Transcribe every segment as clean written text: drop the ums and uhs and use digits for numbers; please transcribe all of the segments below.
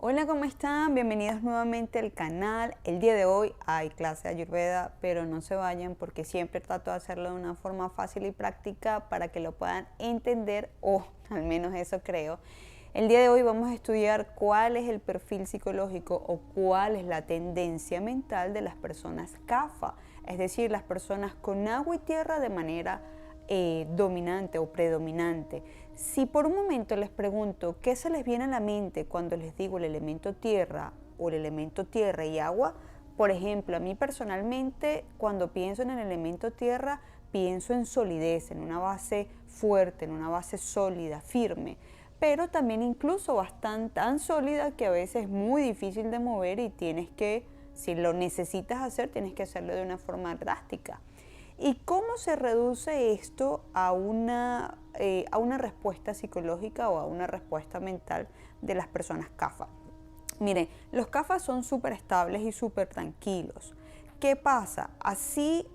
Hola, ¿cómo están? Bienvenidos nuevamente al canal. El día de hoy hay clase de Ayurveda, pero no se vayan porque siempre trato de hacerlo de una forma fácil y práctica para que lo puedan entender, o al menos eso creo. El día de hoy vamos a estudiar cuál es el perfil psicológico o cuál es la tendencia mental de las personas Kapha, es decir, las personas con agua y tierra de manera dominante o predominante. Si por un momento les pregunto qué se les viene a la mente cuando les digo el elemento tierra o el elemento tierra y agua, por ejemplo, a mí personalmente cuando pienso en el elemento tierra pienso en solidez, en una base fuerte, en una base sólida, firme, pero también incluso bastante tan sólida que a veces es muy difícil de mover y tienes que, si lo necesitas hacer, tienes que hacerlo de una forma drástica. ¿Y cómo se reduce esto a una respuesta psicológica o a una respuesta mental de las personas Kapha? Miren, los Kapha son súper estables y súper tranquilos. ¿Qué pasa? Así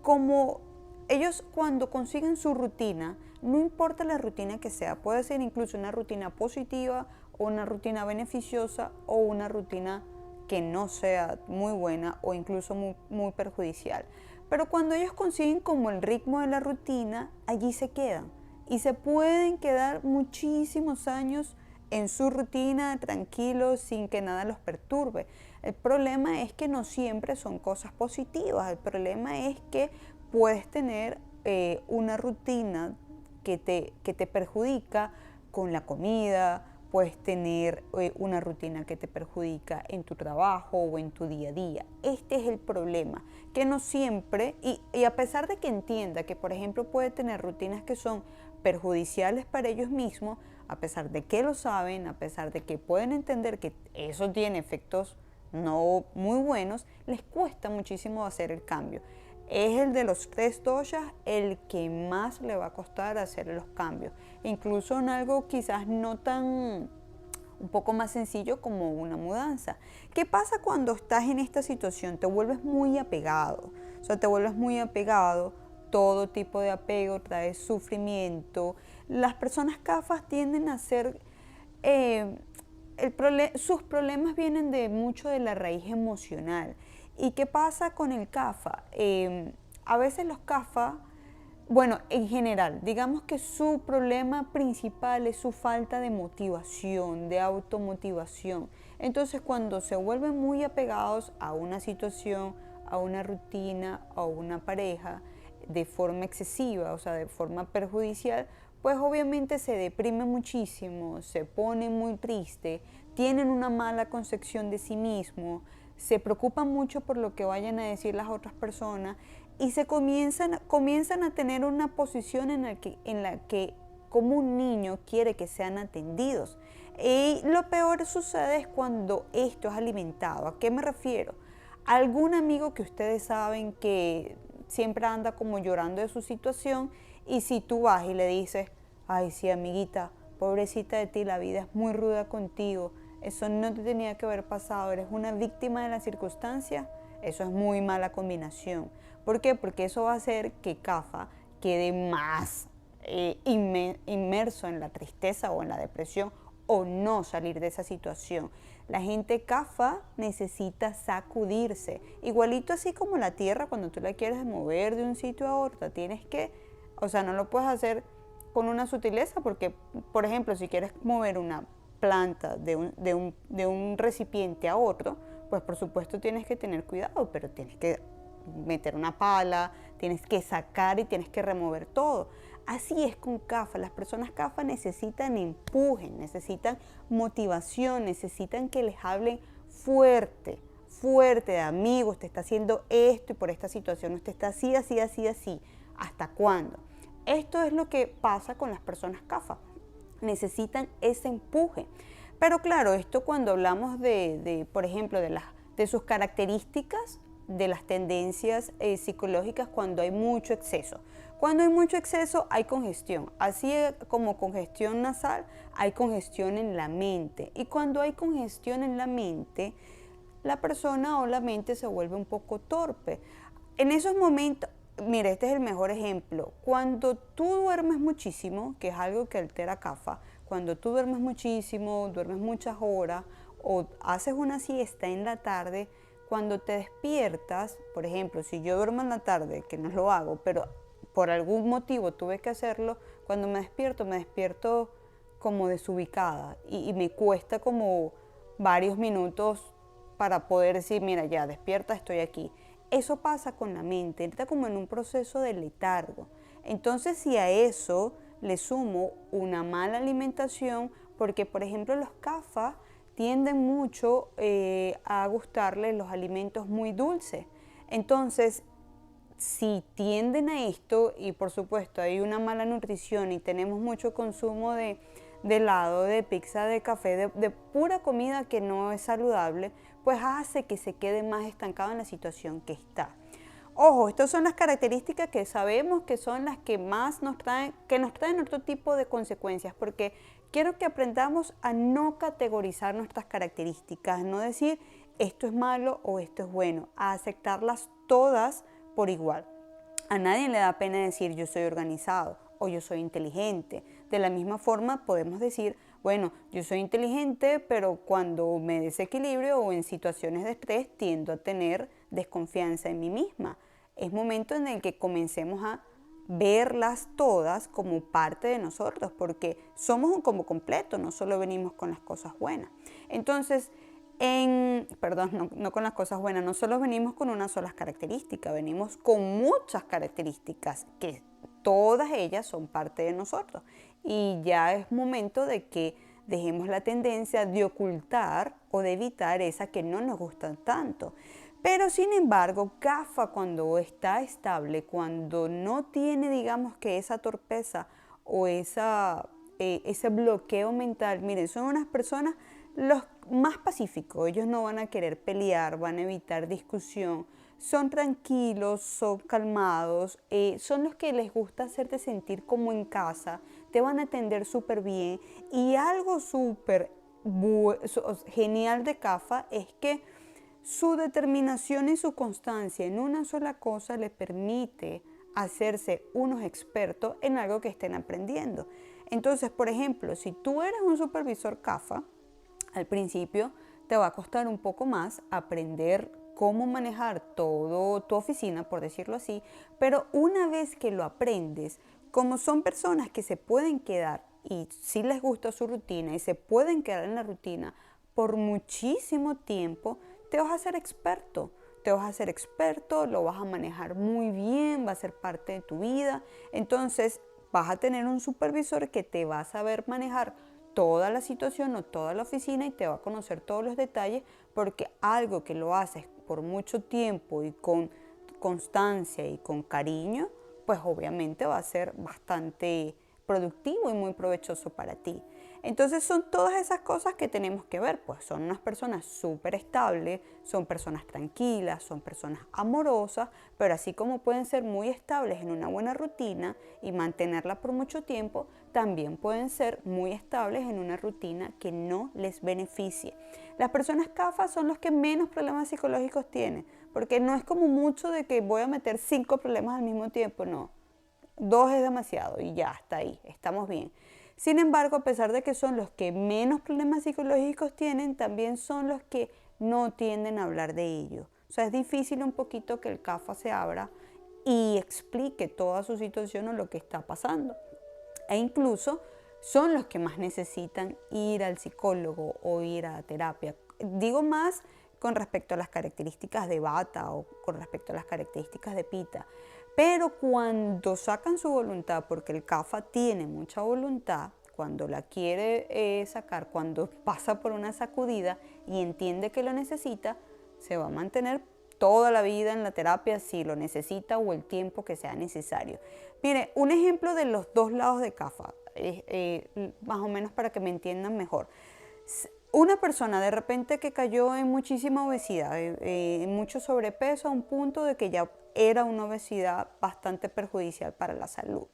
como ellos cuando consiguen su rutina, no importa la rutina que sea, puede ser incluso una rutina positiva o una rutina beneficiosa o una rutina que no sea muy buena o incluso muy perjudicial. Pero cuando ellos consiguen como el ritmo de la rutina, allí se quedan y se pueden quedar muchísimos años en su rutina, tranquilos, sin que nada los perturbe. El problema es que no siempre son cosas positivas, el problema es que puedes tener una rutina que te perjudica con la comida, puedes tener una rutina que te perjudica en tu trabajo o en tu día a día. Este es el problema, que no siempre, y a pesar de que entienda que, por ejemplo, puede tener rutinas que son perjudiciales para ellos mismos, a pesar de que lo saben, a pesar de que pueden entender que eso tiene efectos no muy buenos, les cuesta muchísimo hacer el cambio. Es el de los 3 doshas el que más le va a costar hacer los cambios. Incluso en algo quizás no tan, un poco más sencillo como una mudanza. ¿Qué pasa cuando estás en esta situación? Te vuelves muy apegado. O sea, te vuelves muy apegado. Todo tipo de apego trae sufrimiento. Las personas Kaphas tienden a ser... sus problemas vienen de mucho de la raíz emocional. ¿Y qué pasa con el Kapha? A veces los Kapha, bueno, en general, digamos que su problema principal es su falta de motivación, de automotivación. Entonces, cuando se vuelven muy apegados a una situación, a una rutina, a una pareja, de forma excesiva, o sea, de forma perjudicial, pues obviamente se deprime muchísimo, se pone muy triste, tienen una mala concepción de sí mismo, se preocupan mucho por lo que vayan a decir las otras personas y se comienzan a tener una posición en la que como un niño quiere que sean atendidos. Y lo peor sucede es cuando esto es alimentado. ¿A qué me refiero? Algún amigo que ustedes saben que siempre anda como llorando de su situación y si tú vas y le dices, ay sí amiguita, pobrecita de ti, la vida es muy ruda contigo, eso no te tenía que haber pasado, eres una víctima de las circunstancias, eso es muy mala combinación. ¿Por qué? Porque eso va a hacer que Kapha quede más inmerso en la tristeza o en la depresión o no salir de esa situación. La gente Kapha necesita sacudirse, igualito así como la tierra cuando tú la quieres mover de un sitio a otro, tienes que, o sea, no lo puedes hacer con una sutileza porque, por ejemplo, si quieres mover una planta de un recipiente a otro, pues por supuesto tienes que tener cuidado, pero tienes que meter una pala, tienes que sacar y tienes que remover todo. Así es con Kapha, las personas Kapha necesitan empuje, necesitan motivación, necesitan que les hablen fuerte, fuerte, de amigos, te está haciendo esto y por esta situación usted está así, así, así, así. ¿Hasta cuándo? Esto es lo que pasa con las personas Kapha, necesitan ese empuje. Pero claro, esto cuando hablamos por ejemplo, de sus características, de las tendencias psicológicas cuando hay mucho exceso. Cuando hay mucho exceso hay congestión, así como congestión nasal, hay congestión en la mente. Y cuando hay congestión en la mente, la persona o la mente se vuelve un poco torpe. En esos momentos, mira, este es el mejor ejemplo. Cuando tú duermes muchísimo, que es algo que altera Kapha, cuando tú duermes muchísimo, duermes muchas horas, o haces una siesta en la tarde, cuando te despiertas, por ejemplo, si yo duermo en la tarde, que no lo hago, pero por algún motivo tuve que hacerlo, cuando me despierto como desubicada y me cuesta como varios minutos para poder decir, mira, ya despierta, estoy aquí. Eso pasa con la mente, entra como en un proceso de letargo. Entonces, si a eso le sumo una mala alimentación, porque por ejemplo los CAFA tienden mucho a gustarles los alimentos muy dulces. Entonces, si tienden a esto y por supuesto hay una mala nutrición y tenemos mucho consumo de helado, de pizza, de café, de pura comida que no es saludable, pues hace que se quede más estancado en la situación que está. Ojo, estas son las características que sabemos que son las que más nos traen otro tipo de consecuencias, porque quiero que aprendamos a no categorizar nuestras características, no decir esto es malo o esto es bueno, a aceptarlas todas por igual. A nadie le da pena decir yo soy organizado o yo soy inteligente. De la misma forma podemos decir, bueno, yo soy inteligente, pero cuando me desequilibrio o en situaciones de estrés tiendo a tener desconfianza en mí misma. Es momento en el que comencemos a verlas todas como parte de nosotros, porque somos un combo completo, no solo venimos con las cosas buenas. Entonces, no con las cosas buenas, no solo venimos con una sola característica, venimos con muchas características que todas ellas son parte de nosotros. Y ya es momento de que dejemos la tendencia de ocultar o de evitar esas que no nos gustan tanto. Pero sin embargo, CAFA cuando está estable, cuando no tiene, digamos que esa torpeza o ese bloqueo mental, miren, son unas personas los más pacíficos, ellos no van a querer pelear, van a evitar discusión, son tranquilos, son calmados, son los que les gusta hacerte sentir como en casa, te van a atender súper bien y algo súper genial de CAFA es que su determinación y su constancia en una sola cosa les permite hacerse unos expertos en algo que estén aprendiendo. Entonces, por ejemplo, si tú eres un supervisor CAFA, al principio te va a costar un poco más aprender cómo manejar todo tu oficina, por decirlo así, pero una vez que lo aprendes, como son personas que se pueden quedar y si les gusta su rutina y se pueden quedar en la rutina por muchísimo tiempo, te vas a hacer experto. Te vas a hacer experto, lo vas a manejar muy bien, va a ser parte de tu vida. Entonces vas a tener un supervisor que te va a saber manejar toda la situación o toda la oficina y te va a conocer todos los detalles, porque algo que lo haces por mucho tiempo y con constancia y con cariño, pues obviamente va a ser bastante productivo y muy provechoso para ti. Entonces son todas esas cosas que tenemos que ver, pues son unas personas súper estables, son personas tranquilas, son personas amorosas, pero así como pueden ser muy estables en una buena rutina y mantenerla por mucho tiempo, también pueden ser muy estables en una rutina que no les beneficie. Las personas CAFA son los que menos problemas psicológicos tienen, porque no es como mucho de que voy a meter 5 problemas al mismo tiempo, no. 2 es demasiado y ya, está ahí, estamos bien. Sin embargo, a pesar de que son los que menos problemas psicológicos tienen, también son los que no tienden a hablar de ello. O sea, es difícil un poquito que el CAFA se abra y explique toda su situación o lo que está pasando. E incluso son los que más necesitan ir al psicólogo o ir a terapia. Digo más con respecto a las características de Bata o con respecto a las características de Pita. Pero cuando sacan su voluntad, porque el CAFA tiene mucha voluntad, cuando la quiere sacar, cuando pasa por una sacudida y entiende que lo necesita, se va a mantener toda la vida en la terapia si lo necesita o el tiempo que sea necesario. Mire, un ejemplo de los dos lados de CAFA, más o menos para que me entiendan mejor. Una persona de repente que cayó en muchísima obesidad, en mucho sobrepeso a un punto de que ya era una obesidad bastante perjudicial para la salud.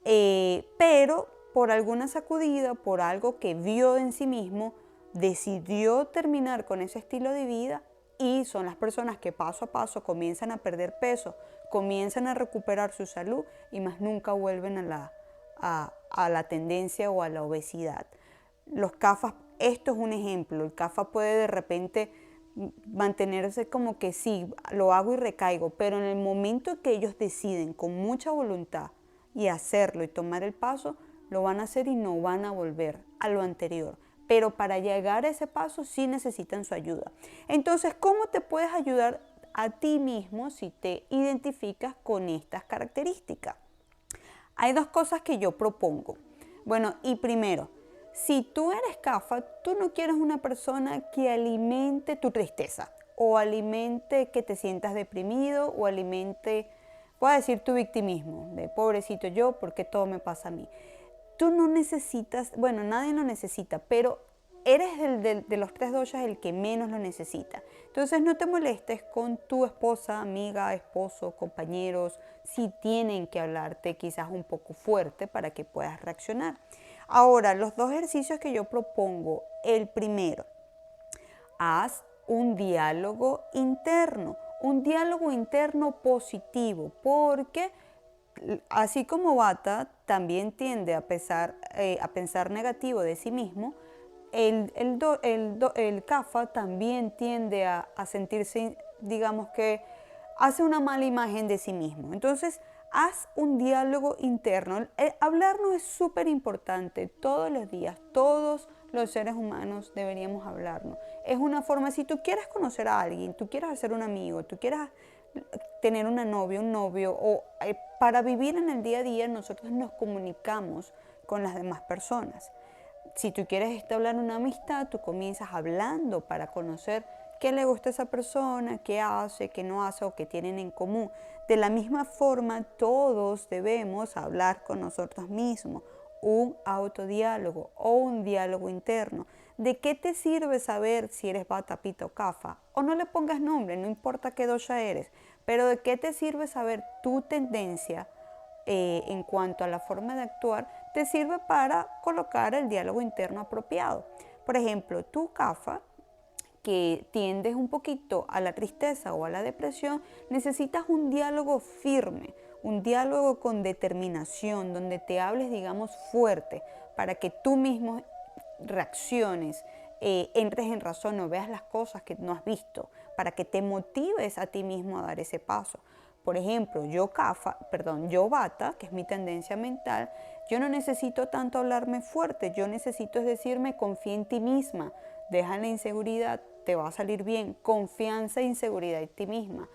Pero por alguna sacudida, por algo que vio en sí mismo, decidió terminar con ese estilo de vida y son las personas que paso a paso comienzan a perder peso, comienzan a recuperar su salud y más nunca vuelven a la tendencia o a la obesidad. Los CAFAs esto es un ejemplo. El CAFA puede de repente mantenerse como que sí, lo hago y recaigo, pero en el momento que ellos deciden con mucha voluntad y hacerlo y tomar el paso, lo van a hacer y no van a volver a lo anterior. Pero para llegar a ese paso sí necesitan su ayuda. Entonces, ¿cómo te puedes ayudar a ti mismo si te identificas con estas características? Hay dos cosas que yo propongo. Bueno, y primero, si tú eres CAFA, tú no quieres una persona que alimente tu tristeza o alimente que te sientas deprimido o alimente, voy a decir, tu victimismo, de pobrecito yo, porque todo me pasa a mí. Tú no necesitas, bueno, nadie lo necesita, pero eres de los tres doshas el que menos lo necesita. Entonces no te molestes con tu esposa, amiga, esposo, compañeros, si tienen que hablarte quizás un poco fuerte para que puedas reaccionar. Ahora, los dos ejercicios que yo propongo, el primero, haz un diálogo interno positivo, porque así como Vata también tiende a pensar negativo de sí mismo, el Kapha también tiende a sentirse, digamos que hace una mala imagen de sí mismo. Entonces, haz un diálogo interno. Hablarnos es súper importante todos los días, todos los seres humanos deberíamos hablarnos. Es una forma, si tú quieres conocer a alguien, tú quieres hacer un amigo, tú quieres tener una novia, un novio, o para vivir en el día a día nosotros nos comunicamos con las demás personas. Si tú quieres establecer una amistad, tú comienzas hablando para conocer qué le gusta a esa persona, qué hace, qué no hace o qué tienen en común. De la misma forma, todos debemos hablar con nosotros mismos, un autodiálogo o un diálogo interno. ¿De qué te sirve saber si eres Vata, Pitta o Kapha? O no le pongas nombre, no importa qué dosha eres, pero ¿de qué te sirve saber tu tendencia en cuanto a la forma de actuar? Te sirve para colocar el diálogo interno apropiado. Por ejemplo, tú, Kapha, que tiendes un poquito a la tristeza o a la depresión, necesitas un diálogo firme, un diálogo con determinación, donde te hables, digamos, fuerte, para que tú mismo reacciones, entres en razón o veas las cosas que no has visto, para que te motives a ti mismo a dar ese paso. Por ejemplo, yo Vata, que es mi tendencia mental, yo no necesito tanto hablarme fuerte, yo necesito es decirme, confía en ti misma, deja la inseguridad, te va a salir bien, confianza e inseguridad en ti misma.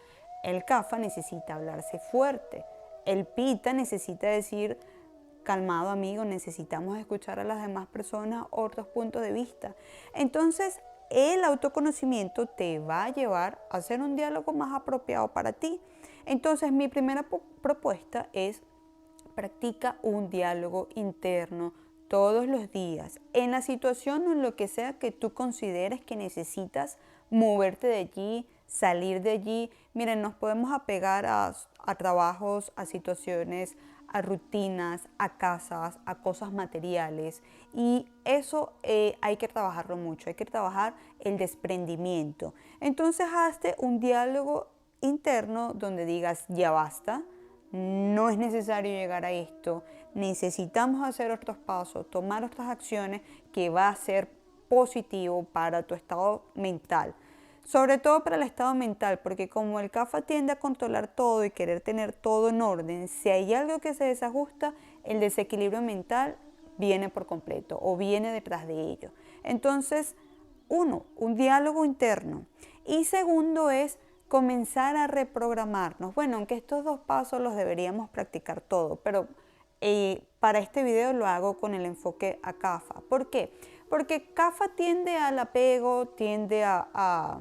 El Kapha necesita hablarse fuerte, el Pitta necesita decir, calmado amigo, necesitamos escuchar a las demás personas otros puntos de vista. Entonces, el autoconocimiento te va a llevar a hacer un diálogo más apropiado para ti. Entonces, mi primera propuesta es practica un diálogo interno todos los días, en la situación o en lo que sea que tú consideres que necesitas moverte de allí, salir de allí. Miren, nos podemos apegar a trabajos, a situaciones, a rutinas, a casas, a cosas materiales, y eso hay que trabajarlo mucho, hay que trabajar el desprendimiento. Entonces hazte un diálogo interno donde digas, ya basta, no es necesario llegar a esto, necesitamos hacer otros pasos, tomar otras acciones que va a ser positivo para tu estado mental. Sobre todo para el estado mental, porque como el Kapha tiende a controlar todo y querer tener todo en orden, si hay algo que se desajusta, el desequilibrio mental viene por completo o viene detrás de ello. Entonces, uno, un diálogo interno. Y segundo es comenzar a reprogramarnos. Bueno, aunque estos dos pasos los deberíamos practicar todos, pero para este video lo hago con el enfoque a Kapha. ¿Por qué? Porque Kapha tiende al apego, tiende a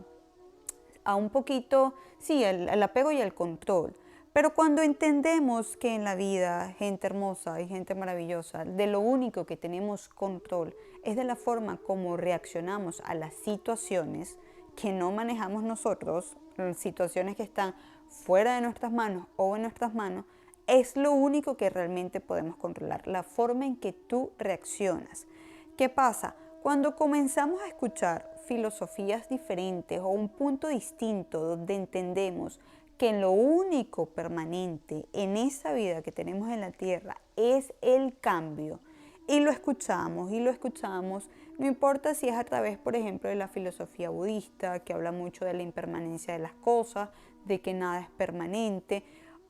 un poquito, sí, el apego y el control. Pero cuando entendemos que en la vida, gente hermosa y gente maravillosa, de lo único que tenemos control es de la forma como reaccionamos a las situaciones que no manejamos nosotros, situaciones que están fuera de nuestras manos o en nuestras manos, es lo único que realmente podemos controlar, la forma en que tú reaccionas. ¿Qué pasa? Cuando comenzamos a escuchar filosofías diferentes o un punto distinto donde entendemos que lo único permanente en esa vida que tenemos en la tierra es el cambio, Y lo escuchamos y lo escuchamos, no importa si es a través, por ejemplo, de la filosofía budista, que habla mucho de la impermanencia de las cosas, de que nada es permanente,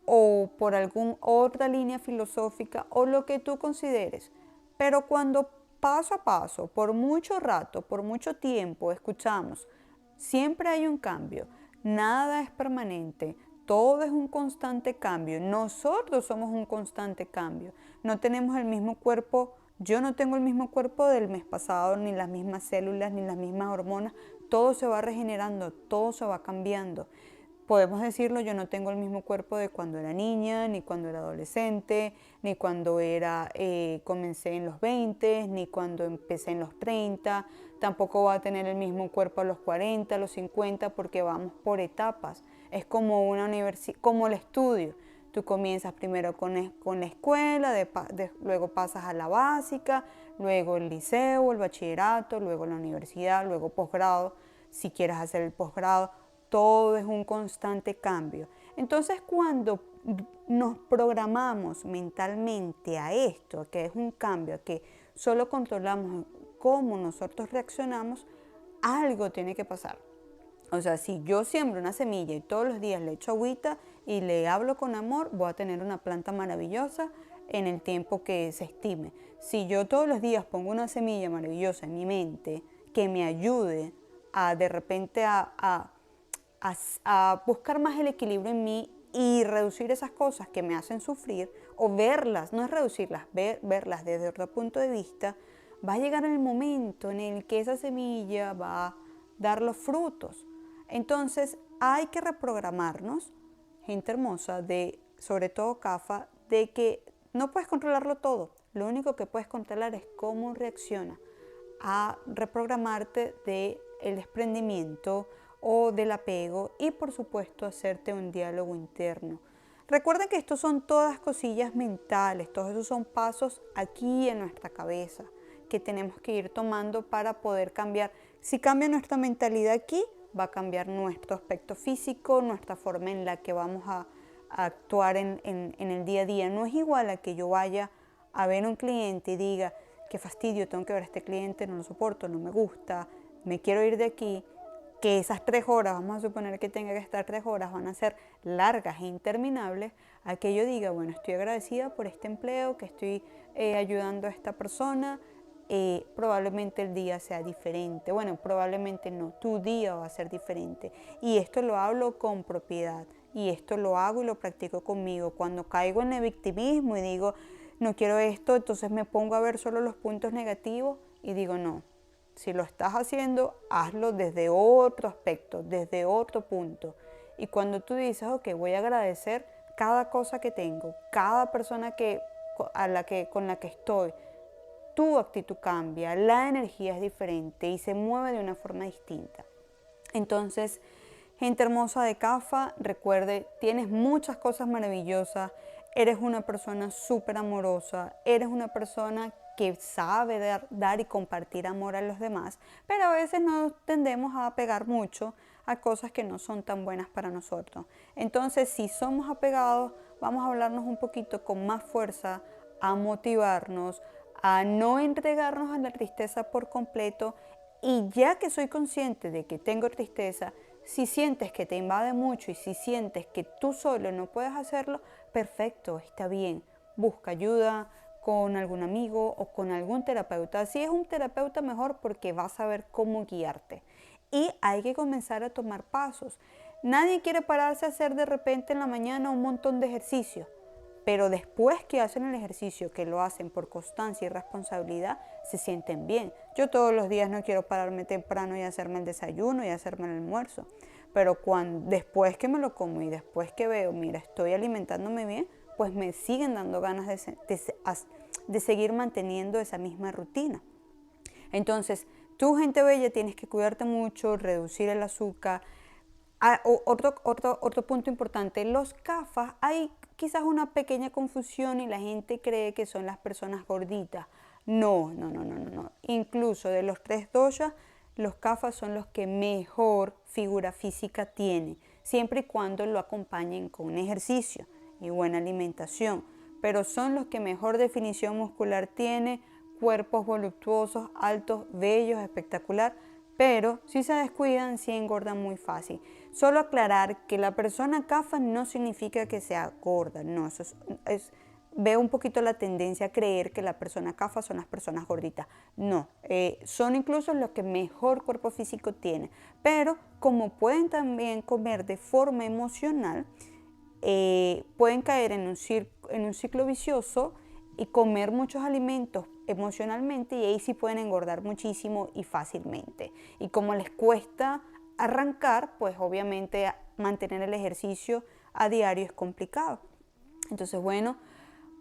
o por alguna otra línea filosófica, o lo que tú consideres. Pero cuando paso a paso, por mucho rato, por mucho tiempo, escuchamos, siempre hay un cambio, nada es permanente, todo es un constante cambio, nosotros somos un constante cambio, no tenemos el mismo cuerpo. Yo no tengo el mismo cuerpo del mes pasado, ni las mismas células, ni las mismas hormonas. Todo se va regenerando, todo se va cambiando. Podemos decirlo, yo no tengo el mismo cuerpo de cuando era niña, ni cuando era adolescente, ni cuando comencé en los 20, ni cuando empecé en los 30. Tampoco va a tener el mismo cuerpo a los 40, a los 50, porque vamos por etapas. Es como una universidad, como el estudio. Tú comienzas primero con la escuela, luego pasas a la básica, luego el liceo, el bachillerato, luego la universidad, luego posgrado. Si quieres hacer el posgrado, todo es un constante cambio. Entonces, cuando nos programamos mentalmente a esto, que es un cambio, que solo controlamos cómo nosotros reaccionamos, algo tiene que pasar. O sea, si yo siembro una semilla y todos los días le echo agüita y le hablo con amor, voy a tener una planta maravillosa en el tiempo que se estime. Si yo todos los días pongo una semilla maravillosa en mi mente que me ayude a de repente a buscar más el equilibrio en mí y reducir esas cosas que me hacen sufrir, o verlas, no es reducirlas, verlas desde otro punto de vista, va a llegar el momento en el que esa semilla va a dar los frutos. Entonces hay que reprogramarnos, gente hermosa, sobre todo CAFA, de que no puedes controlarlo todo. Lo único que puedes controlar es cómo reacciona a reprogramarte del desprendimiento o del apego y por supuesto hacerte un diálogo interno. Recuerden que estos son todas cosillas mentales, todos esos son pasos aquí en nuestra cabeza que tenemos que ir tomando para poder cambiar. Si cambia nuestra mentalidad aquí, va a cambiar nuestro aspecto físico, nuestra forma en la que vamos a actuar en el día a día. No es igual a que yo vaya a ver a un cliente y diga, qué fastidio, tengo que ver a este cliente, no lo soporto, no me gusta, me quiero ir de aquí, que esas 3 horas, vamos a suponer que tenga que estar 3 horas, van a ser largas e interminables, a que yo diga, bueno, estoy agradecida por este empleo, que estoy ayudando a esta persona, probablemente el día sea diferente. Bueno, probablemente no, tu día va a ser diferente. Y esto lo hablo con propiedad, y esto lo hago y lo practico conmigo. Cuando caigo en el victimismo y digo, no quiero esto, entonces me pongo a ver solo los puntos negativos y digo, no. Si lo estás haciendo, hazlo desde otro aspecto, desde otro punto. Y cuando tú dices, ok, voy a agradecer cada cosa que tengo, cada persona con la que estoy, tu actitud cambia, la energía es diferente y se mueve de una forma distinta. Entonces, gente hermosa de CAFA, recuerde, tienes muchas cosas maravillosas, eres una persona súper amorosa, eres una persona que sabe dar y compartir amor a los demás, pero a veces nos tendemos a apegar mucho a cosas que no son tan buenas para nosotros. Entonces, si somos apegados, vamos a hablarnos un poquito con más fuerza, a motivarnos, a no entregarnos a la tristeza por completo. Y ya que soy consciente de que tengo tristeza, si sientes que te invade mucho y si sientes que tú solo no puedes hacerlo, perfecto, está bien. Busca ayuda con algún amigo o con algún terapeuta. Si es un terapeuta, mejor, porque va a saber cómo guiarte. Y hay que comenzar a tomar pasos. Nadie quiere pararse a hacer de repente en la mañana un montón de ejercicios. Pero después que hacen el ejercicio, que lo hacen por constancia y responsabilidad, se sienten bien. Yo todos los días no quiero pararme temprano y hacerme el desayuno y hacerme el almuerzo. Pero después que me lo como y después que veo, mira, estoy alimentándome bien, pues me siguen dando ganas de seguir manteniendo esa misma rutina. Entonces, tú, gente bella, tienes que cuidarte mucho, reducir el azúcar. Otro punto importante, los CAFAs, hay quizás una pequeña confusión y la gente cree que son las personas gorditas. No. Incluso de los 3 doshas, los CAFAs son los que mejor figura física tienen, siempre y cuando lo acompañen con ejercicio y buena alimentación. Pero son los que mejor definición muscular tienen, cuerpos voluptuosos, altos, bellos, espectacular, pero si se descuidan, sí engordan muy fácil. Solo aclarar que la persona CAFA no significa que sea gorda, no, veo un poquito la tendencia a creer que la persona CAFA son las personas gorditas. No, son incluso los que mejor cuerpo físico tienen, pero como pueden también comer de forma emocional, pueden caer en un ciclo vicioso y comer muchos alimentos emocionalmente, y ahí sí pueden engordar muchísimo y fácilmente. Y como les cuesta arrancar, pues obviamente mantener el ejercicio a diario es complicado. Entonces, bueno,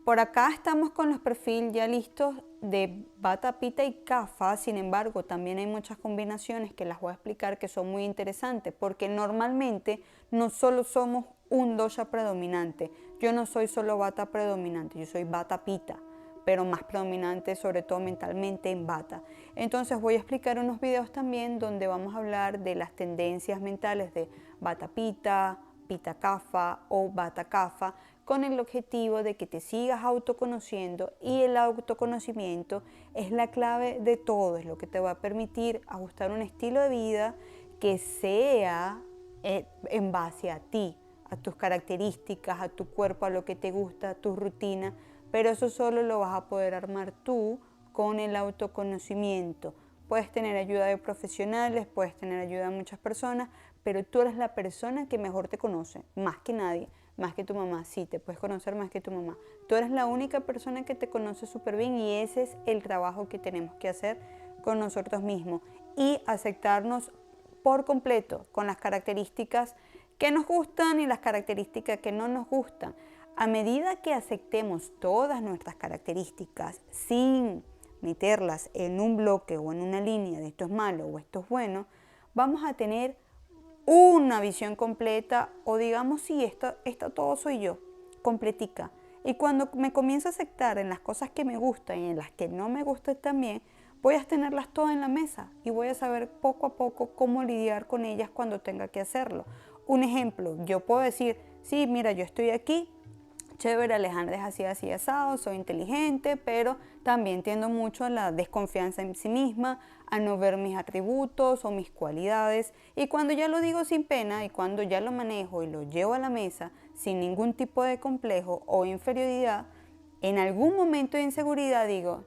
por acá estamos con los perfiles ya listos de Vata, Pitta y Kapha. Sin embargo, también hay muchas combinaciones que las voy a explicar que son muy interesantes, porque normalmente no solo somos un dosha predominante. Yo no soy solo Vata predominante, yo soy Vata Pitta, pero más predominante sobre todo mentalmente en Vata. Entonces voy a explicar unos videos también donde vamos a hablar de las tendencias mentales de Vata Pitta, Pitta Kapha o Vata Kapha, con el objetivo de que te sigas autoconociendo, y el autoconocimiento es la clave de todo, es lo que te va a permitir ajustar un estilo de vida que sea en base a ti, a tus características, a tu cuerpo, a lo que te gusta, a tu rutina, pero eso solo lo vas a poder armar tú con el autoconocimiento. Puedes tener ayuda de profesionales, puedes tener ayuda de muchas personas, pero tú eres la persona que mejor te conoce, más que nadie, más que tu mamá. Sí, te puedes conocer más que tu mamá. Tú eres la única persona que te conoce súper bien, y ese es el trabajo que tenemos que hacer con nosotros mismos y aceptarnos por completo con las características que nos gustan y las características que no nos gustan. A medida que aceptemos todas nuestras características sin meterlas en un bloque o en una línea de esto es malo o esto es bueno, vamos a tener una visión completa, o digamos, sí, esto todo soy yo, completica. Y cuando me comienzo a aceptar en las cosas que me gustan y en las que no me gustan también, voy a tenerlas todas en la mesa y voy a saber poco a poco cómo lidiar con ellas cuando tenga que hacerlo. Un ejemplo, yo puedo decir, sí, mira, yo estoy aquí, chévere, Alejandra es así, así asado, soy inteligente, pero también tiendo mucho a la desconfianza en sí misma, a no ver mis atributos o mis cualidades. Y cuando ya lo digo sin pena y cuando ya lo manejo y lo llevo a la mesa sin ningún tipo de complejo o inferioridad, en algún momento de inseguridad digo,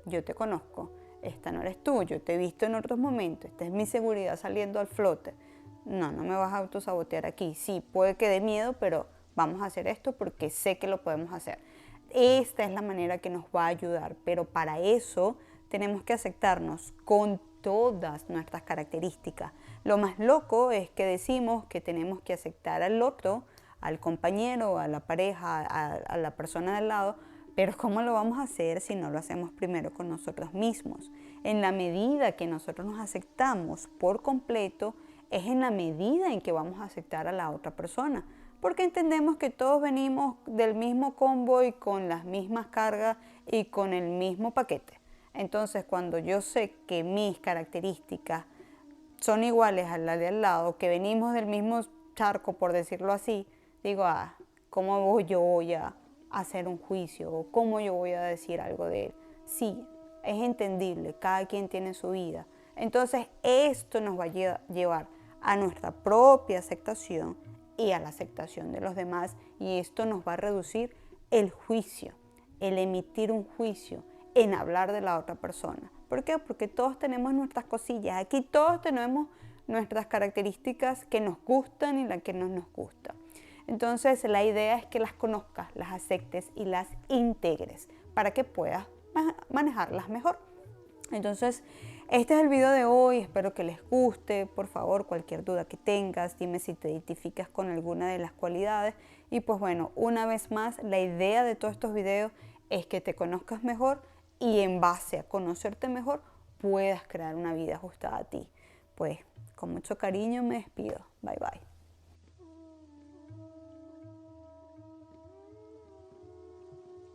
yo te conozco, esta no eres tú, yo te he visto en otros momentos, esta es mi seguridad saliendo al flote. No me vas a autosabotear aquí. Sí, puede que dé miedo, pero vamos a hacer esto porque sé que lo podemos hacer. Esta es la manera que nos va a ayudar, pero para eso tenemos que aceptarnos con todas nuestras características. Lo más loco es que decimos que tenemos que aceptar al otro, al compañero, a la pareja, a la persona del lado, pero ¿cómo lo vamos a hacer si no lo hacemos primero con nosotros mismos? En la medida que nosotros nos aceptamos por completo, es en la medida en que vamos a aceptar a la otra persona, porque entendemos que todos venimos del mismo combo y con las mismas cargas y con el mismo paquete. Entonces, cuando yo sé que mis características son iguales a la de al lado, que venimos del mismo charco, por decirlo así, digo, ¿cómo yo voy a hacer un juicio? ¿O cómo yo voy a decir algo de él? Sí, es entendible, cada quien tiene su vida. Entonces, esto nos va a llevar a nuestra propia aceptación y a la aceptación de los demás, y esto nos va a reducir el juicio, el emitir un juicio en hablar de la otra persona. ¿Por qué? Porque todos tenemos nuestras cosillas, aquí todos tenemos nuestras características que nos gustan y las que no nos gustan. Entonces la idea es que las conozcas, las aceptes y las integres para que puedas manejarlas mejor. Entonces, este es el video de hoy, espero que les guste. Por favor, cualquier duda que tengas, dime si te identificas con alguna de las cualidades. Y pues bueno, una vez más, la idea de todos estos videos es que te conozcas mejor y en base a conocerte mejor, puedas crear una vida ajustada a ti. Pues con mucho cariño me despido. Bye bye.